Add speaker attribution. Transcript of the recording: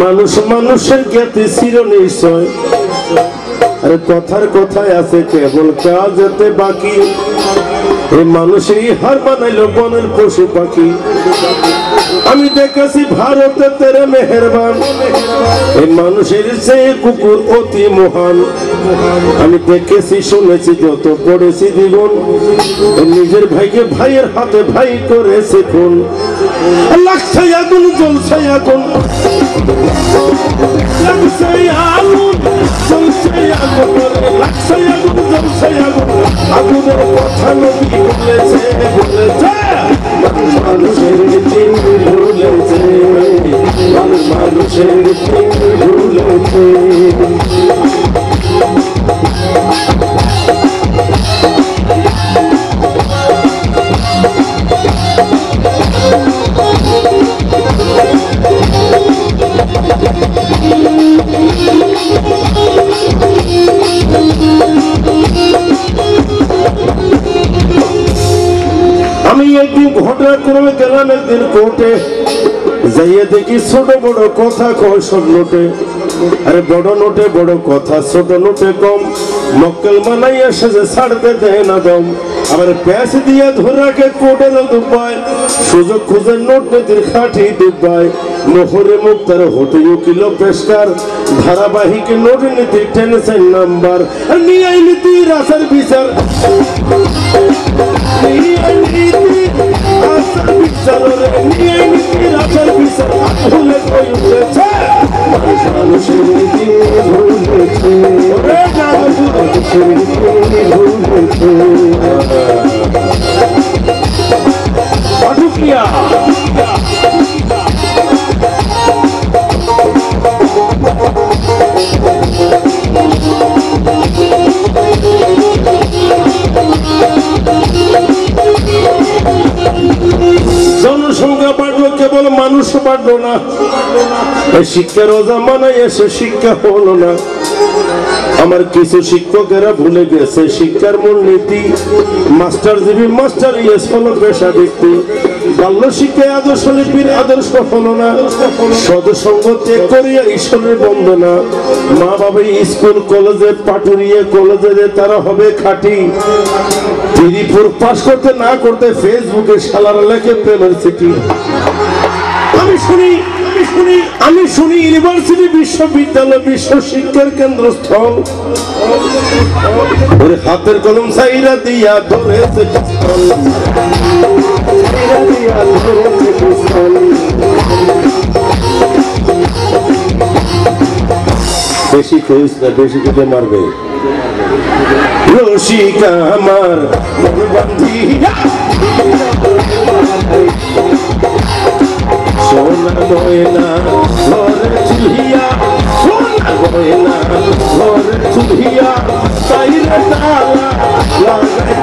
Speaker 1: মানুষ মানুষের জ্ঞাতি ছিল নিশ্চয়, আরে কথার কথায় আছে কেবল কাজেতে বাকি। এই মানুষেরই হার বানাইল বনের পশু পাখি। আমি দেখেছি ভারতে তেরে মেহেরবান, এই মানুষের চেয়ে কুকুর অতি মহান। আমি দেখেছি শুনেছি যত পড়েছি জীবন, নিজের ভাইকে ভাইয়ের হাতে ভাই করেছে খুন। লাগছে আগুন জ্বলছে আগুন, লাগছে আগুন জ্বলছে আগুন, লাগছে আগুন জ্বলছে আগুন। আগুনের কথা নবী বলেছে, বলেছে মানুষের দিন ভুলেছে, মানুষের দিন ভুলেছে। আমি একদিন ঘটনাক্রমে গেলাম একদিন কোর্টে, যাইয়ে দেখি ছোট বড় কথা কয় সব নোটে। আরে বড় নোটে বড় কথা, ছোট নোটে কম। মক্কেল মানাইয়া সেজে ছাড়তে দেয় না দম, আবার প্যাচ দিয়ে ধরাকে কোর্টের দুপায়। সুযোগ খুঁজে নোট নীতির খাটি দুপায়। মোহরে মুক্তার হোটে উকিল পেশকার, ধারাবাহিক নোট নীতি টেনশন নাম্বার। নিয়ে নীতি রাসার বিচার, মানুষের দিন ভুলেছে, মানুষের দিন ভুলেছে। জনসংখ্যা বাড়লো, কেবল মানুষ বাড়লো না। শিক্ষার জামানায় এসে শিক্ষা হলো না। আমার কিছু শিক্ষকেরা ভুলে গেছে শিক্ষার মূলনীতি। মাস্টার জিবি মাস্টার ইয়েস হলো পেশা ব্যক্তি। বাল্য শিক্ষায় আদর্শ লিপির আদর্শ হলো না। সদসঙ্গ ত্যাগ করিয়া ঈশ্বরের বন্দনা। মা বাবা স্কুল কলেজে পাটুরিয়ে কলেজে তারা হবে খাঁটি। ত্রিপুর পাস করতে না করতে ফেসবুকে শালারা লেখে প্রেমের চিঠি। আমি শুনি ইউনিভার্সিটি বিশ্ববিদ্যালয় বিশ্ব শিক্ষার কেন্দ্রস্থল। ওরে হাতের কলম সাইরা দিয়া ধরেছে, বেশি কইস না, বেশি কেটে মারবে। রসিকা আমার সোনা গয়না ঘরে চুলিয়া, সোনা গয়না ঘরে চুলিয়া, তাই রে তালা লাগাই।